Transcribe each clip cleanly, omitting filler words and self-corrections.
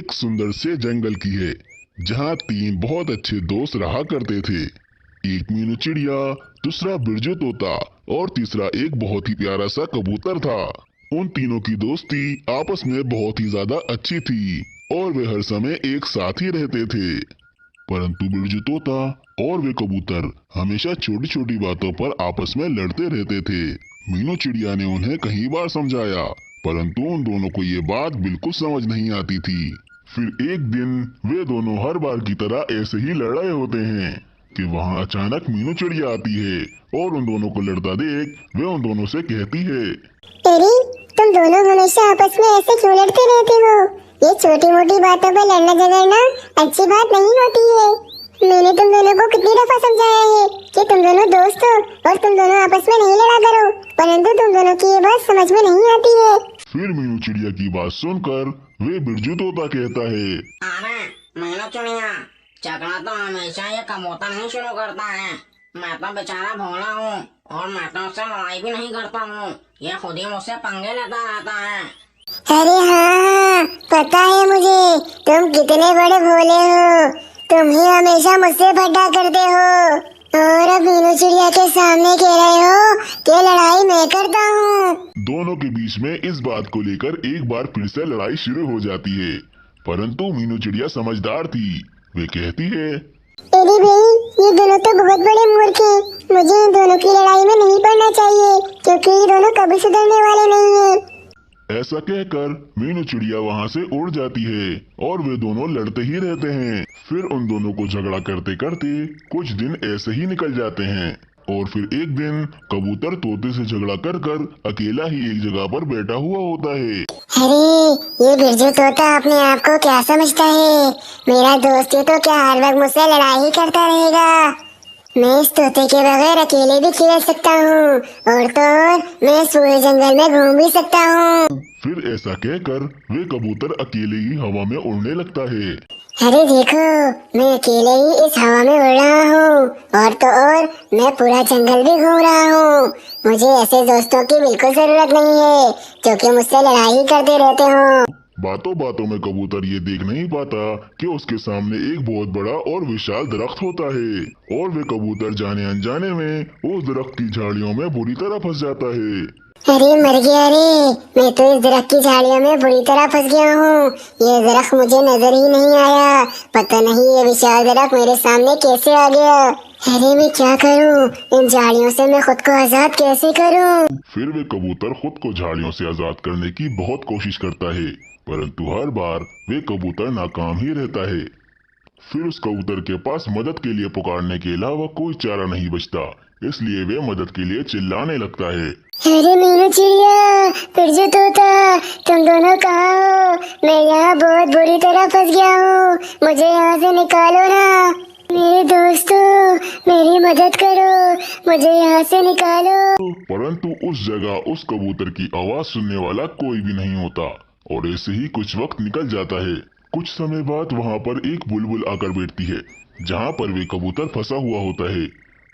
एक सुंदर से जंगल की है जहाँ तीन बहुत अच्छे दोस्त रहा करते थे। एक मीनू चिड़िया, दूसरा बिरजू तोता और तीसरा एक बहुत ही प्यारा सा कबूतर था। उन तीनों की दोस्ती आपस में बहुत ही ज्यादा अच्छी थी और वे हर समय एक साथ ही रहते थे। परंतु बिरजू तोता और वे कबूतर हमेशा छोटी छोटी बातों पर आपस में लड़ते रहते थे। मीनू चिड़िया ने उन्हें कई बार समझाया, परंतु उन दोनों को ये बात बिल्कुल समझ नहीं आती थी। फिर एक दिन वे दोनों हर बार की तरह ऐसे ही लड़ रहे होते हैं कि वहाँ अचानक मीनू चिड़िया आती है और उन दोनों को लड़ता देख वे उन दोनों से कहती है, अरे तुम दोनों हमेशा आपस में ऐसे क्यों लड़ते रहते हो? ये छोटी मोटी बातों पर लड़ना झगड़ना अच्छी बात नहीं होती है। मैंने तुम दोनों को कितनी दफा समझाया है कि तुम दोनों दोस्त हो और तुम दोनों आपस में नहीं लड़ा करो, परंतु तुम दोनों की ये बात समझ में नहीं आती है। फिर मीनू चिड़िया की बात सुनकर वे बिरजू तोता कहता है, अरे मीनू चिड़िया, झगड़ा तो हमेशा ये कबूतर नहीं शुरू करता है। मैं तो बेचारा भोला हूँ और मैं तो उससे लड़ाई भी नहीं करता हूँ, ये खुद ही मुझसे पंगे लेता रहता है। अरे हाँ, पता है मुझे तुम कितने बड़े भोले हो। तुम ही हमेशा मुझसे फटा करते हो और अब मीनू चिड़िया के सामने कह रहे हो कि लड़ाई मैं करता हूँ। दोनों के बीच में इस बात को लेकर एक बार फिर से लड़ाई शुरू हो जाती है, परंतु मीनू चिड़िया समझदार थी। वे कहती है, अरे भाई, ये दोनों तो बहुत बड़े मूर्ख हैं। मुझे इन दोनों की लड़ाई में नहीं पड़ना चाहिए क्योंकि ये दोनों कभी सुधरने वाले नहीं हैं। ऐसा कहकर मीनू चिड़िया वहाँ से उड़ जाती है और वे दोनों लड़ते ही रहते हैं। फिर उन दोनों को झगड़ा करते करते कुछ दिन ऐसे ही निकल जाते हैं और फिर एक दिन कबूतर तोते से झगड़ा कर कर अकेला ही एक जगह पर बैठा हुआ होता है। अरे ये बिरजू तोता अपने आप को क्या समझता है? मेरा दोस्त ही तो क्या हर वक्त मुझसे लड़ाई ही करता रहेगा। मैं इस तोते के बगैर अकेले भी खेल सकता हूँ और तो और मैं इस पूरे जंगल में घूम भी सकता हूँ। फिर ऐसा कहकर वे कबूतर अकेले ही हवा में उड़ने लगता है। अरे देखो, मैं अकेले ही इस हवा में उड़ रहा हूँ और तो और मैं पूरा जंगल भी घूम रहा हूँ। मुझे ऐसे दोस्तों की बिल्कुल जरूरत नहीं है जो कि मुझसे लड़ाई ही करते रहते हो। बातों बातों में कबूतर ये देख नहीं पाता कि उसके सामने एक बहुत बड़ा और विशाल दरख्त होता है और वे कबूतर जाने अनजाने में उस दरख्त की झाड़ियों में बुरी तरह फंस जाता है। अरे मर गया रे, मैं तो इस दरख्त की झाड़ियों में बुरी तरह फंस गया हूँ। ये दरख्त मुझे नजर ही नहीं आया। पता नहीं ये विशाल दरख्त मेरे सामने कैसे आ गया। अरे मैं क्या करूँ? इन झाड़ियों से मैं खुद को आजाद कैसे करूँ? फिर वे कबूतर खुद को झाड़ियों से आजाद करने की बहुत कोशिश करता है, परंतु हर बार वे कबूतर नाकाम ही रहता है। फिर उस कबूतर के पास मदद के लिए पुकारने के अलावा कोई चारा नहीं बचता, इसलिए वे मदद के लिए चिल्लाने लगता है। अरे मीनू चिड़िया, बिरजू तोता, तुम दोनों कहाँ हो? मैं यहाँ बहुत बुरी तरह फंस गया हूँ। मुझे यहाँ से निकालो ना। मेरे दोस्तों, मेरी मदद करो, मुझे यहाँ से निकालो। परंतु उस जगह उस कबूतर की आवाज सुनने वाला कोई भी नहीं होता और ऐसे ही कुछ वक्त निकल जाता है। कुछ समय बाद वहाँ पर एक बुलबुल आकर बैठती है जहाँ पर वे कबूतर फंसा हुआ होता है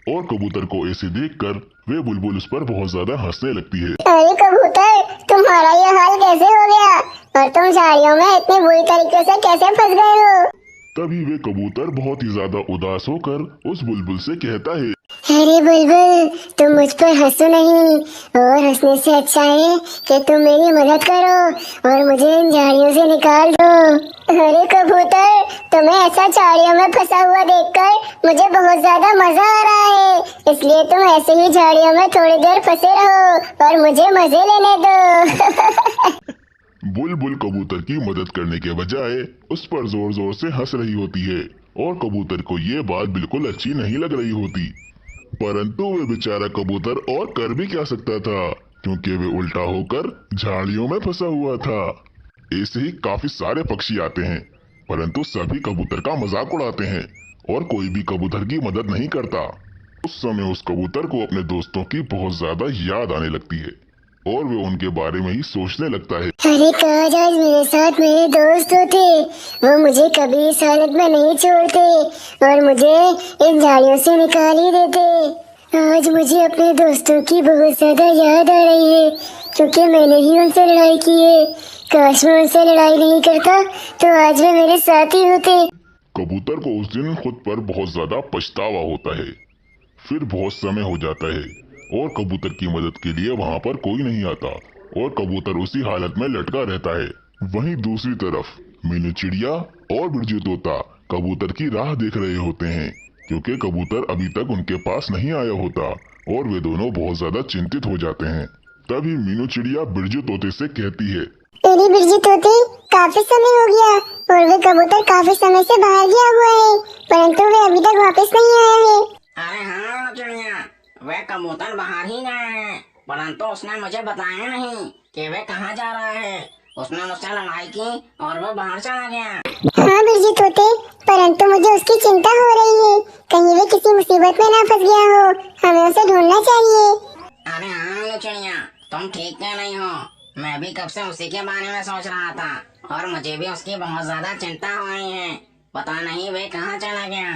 और कबूतर को ऐसे देखकर वे बुलबुल उस पर बहुत ज्यादा हंसने लगती है। अरे कबूतर, तुम्हारा ये हाल कैसे हो गया और तुम झाड़ियों में इतनी बुरी तरीके से कैसे फंस गए हो? तभी वे कबूतर बहुत ही ज्यादा उदास होकर उस बुलबुल से कहता है, अरे बुलबुल, तुम मुझ पर हंसो नहीं और हंसने से अच्छा है कि तुम मेरी मदद करो और मुझे इन झाड़ियों से निकाल दो। अरे कबूतर, तुम्हें ऐसा झाड़ियों में फंसा हुआ देखकर मुझे बहुत ज्यादा मजा आ रहा है, इसलिए तुम ऐसे ही झाड़ियों में थोड़ी देर फंसे रहो और मुझे मजे लेने दो। बुलबुल कबूतर की मदद करने के बजाय उस पर जोर जोर से हंस रही होती है और कबूतर को ये बात बिल्कुल अच्छी नहीं लग रही होती। परंतु वे बेचारा कबूतर और कर भी क्या सकता था, क्योंकि वे उल्टा होकर झाड़ियों में फंसा हुआ था। ऐसे ही काफी सारे पक्षी आते हैं, परंतु सभी कबूतर का मजाक उड़ाते हैं और कोई भी कबूतर की मदद नहीं करता। उस समय उस कबूतर को अपने दोस्तों की बहुत ज्यादा याद आने लगती है और वे उनके बारे में ही सोचने लगता है। अरे काश आज मेरे साथ मेरे दोस्त होते, वो मुझे कभी इस हालत में नहीं छोड़ते और मुझे इन झाड़ियों से निकाल ही देते। आज मुझे अपने दोस्तों की बहुत ज्यादा याद आ रही है क्योंकि मैंने ही उनसे लड़ाई की है। काश मैं उनसे लड़ाई नहीं करता तो आज वे मेरे साथ ही होते। कबूतर को उस दिन खुद पर बहुत ज्यादा पछतावा होता है। फिर बहुत समय हो जाता है और कबूतर की मदद के लिए वहाँ पर कोई नहीं आता और कबूतर उसी हालत में लटका रहता है। वहीं दूसरी तरफ मीनू चिड़िया और बिरजू तोता कबूतर की राह देख रहे होते हैं, क्योंकि कबूतर अभी तक उनके पास नहीं आया होता और वे दोनों बहुत ज्यादा चिंतित हो जाते हैं। तभी मीनू चिड़िया बिरजू तोते से कहती है, तेरी बिरजू तोते, काफी समय हो गया और वे कबूतर काफी समय से बाहर गया हुआ है, परंतु वे अभी तक वापस नहीं आया है। अरे हाँ चिड़िया, वे कबूतर बाहर ही गए हैं, परंतु उसने मुझे बताया नहीं कि वे कहाँ जा रहा है। उसने मुझसे लड़ाई की और वो बाहर चला गया। हाँ बिरजू तोते, परंतु मुझे उसकी चिंता हो रही है, कहीं वे किसी मुसीबत में ना फंस गया हो, हमें उसे ढूंढना चाहिए। अरे हाँ चिड़िया, तुम ठीक कह रही हो, मैं भी कब से उसी के बारे में सोच रहा था और मुझे भी उसकी बहुत ज्यादा चिंता हो रही है। पता नहीं वे कहाँ चला गया।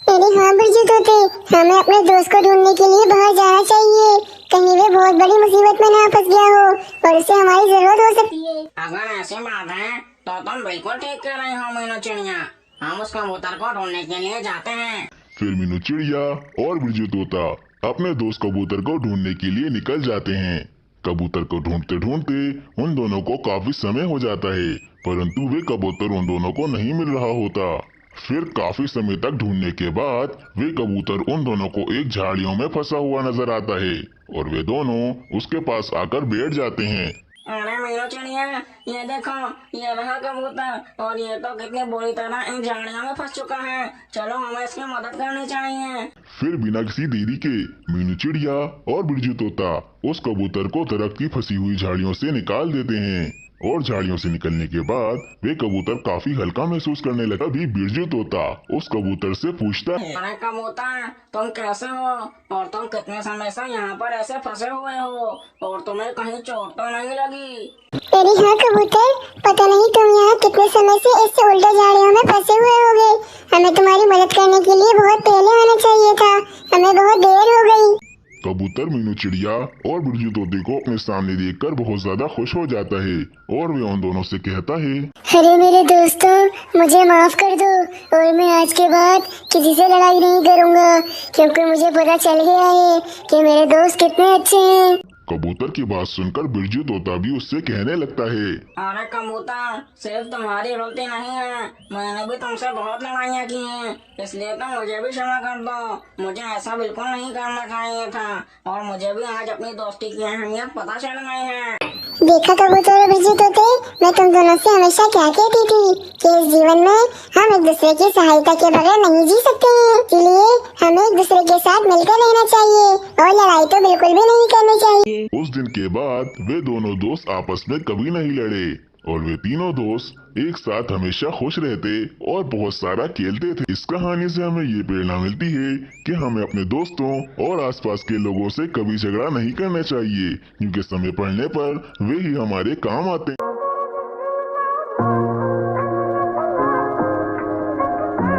अरे हाँ बिरजू तोते, हमें अपने दोस्त को ढूंढने के लिए बाहर जाना चाहिए, कहीं वे बहुत बड़ी मुसीबत में ना फंस गया हो और उसे हमारी जरूरत हो सकती है। अगर ऐसी बात है तो तुम बिल्कुल ठीक कह रही हो मीनू चिड़िया, हम उस कबूतर को ढूंढने के लिए जाते हैं। फिर मीनू चिड़िया और बिरजू तोता अपने दोस्त कबूतर को ढूंढने के लिए निकल जाते हैं। कबूतर को ढूंढते ढूंढते उन दोनों को काफी समय हो जाता है, परंतु वे कबूतर उन दोनों को नहीं मिल रहा होता। फिर काफी समय तक ढूंढने के बाद वे कबूतर उन दोनों को एक झाड़ियों में फंसा हुआ नजर आता है और वे दोनों उसके पास आकर बैठ जाते हैं। अरे मीनू चिड़िया, ये देखो, ये रहा कबूतर और ये तो कितनी बुरी तरह इन झाड़ियों में फंस चुका है। चलो हमें इसकी मदद करनी चाहिए। फिर बिना किसी देरी के मीनू चिड़िया और बिरजू तोता उस कबूतर को दरख्त की फंसी हुई झाड़ियों से निकाल देते हैं और झाड़ियों से निकलने के बाद वे कबूतर काफी हल्का महसूस करने लगा। भी बिरजू तोता उस कबूतर से पूछता है, अरे कबूतर, तुम कैसे हो और तुम कितने समय से यहाँ पर ऐसे फंसे हुए हो और तुम्हें कहीं चोट तो नहीं लगी? अरे हाँ कबूतर, पता नहीं तुम यहाँ कितने समय से इस उल्टे झाड़ियों में फंसे हुए होगे, हमें तुम्हारी मदद करने के लिए बहुत पहले आना चाहिए था, हमें बहुत देर हो गई। कबूतर मीनू चिड़िया और बिरजू तोते को अपने सामने देखकर बहुत ज्यादा खुश हो जाता है और वे उन दोनों से कहता है, अरे मेरे दोस्तों, मुझे माफ कर दो और मैं आज के बाद किसी से लड़ाई नहीं करूँगा, क्योंकि मुझे पता चल गया है कि मेरे दोस्त कितने अच्छे हैं। कबूतर की बात सुनकर बिरजू तोता भी उससे कहने लगता है, अरे कबूतर, सिर्फ तुम्हारी गलती नहीं है, मैंने भी तुमसे बहुत लड़ाइयाँ की हैं, इसलिए तुम मुझे भी क्षमा कर दो। मुझे ऐसा बिल्कुल नहीं करना चाहिए था और मुझे भी आज अपनी दोस्ती की अहमियत पता चल गई है। देखा कबूतर और बिरजू तोते, मैं तुम दोनों से हमेशा क्या कहती थी कि इस जीवन में हम एक दूसरे की सहायता के बगैर नहीं जी सकते हैं, इसलिए हमें एक दूसरे के साथ मिलकर रहना चाहिए और लड़ाई तो बिल्कुल भी नहीं करनी चाहिए। उस दिन के बाद वे दोनों दोस्त आपस में कभी नहीं लड़े और वे तीनों दोस्त एक साथ हमेशा खुश रहते और बहुत सारा खेलते थे। इस कहानी से हमें ये प्रेरणा मिलती है कि हमें अपने दोस्तों और आसपास के लोगों से कभी झगड़ा नहीं करना चाहिए, क्योंकि समय पड़ने पर वे ही हमारे काम आते हैं।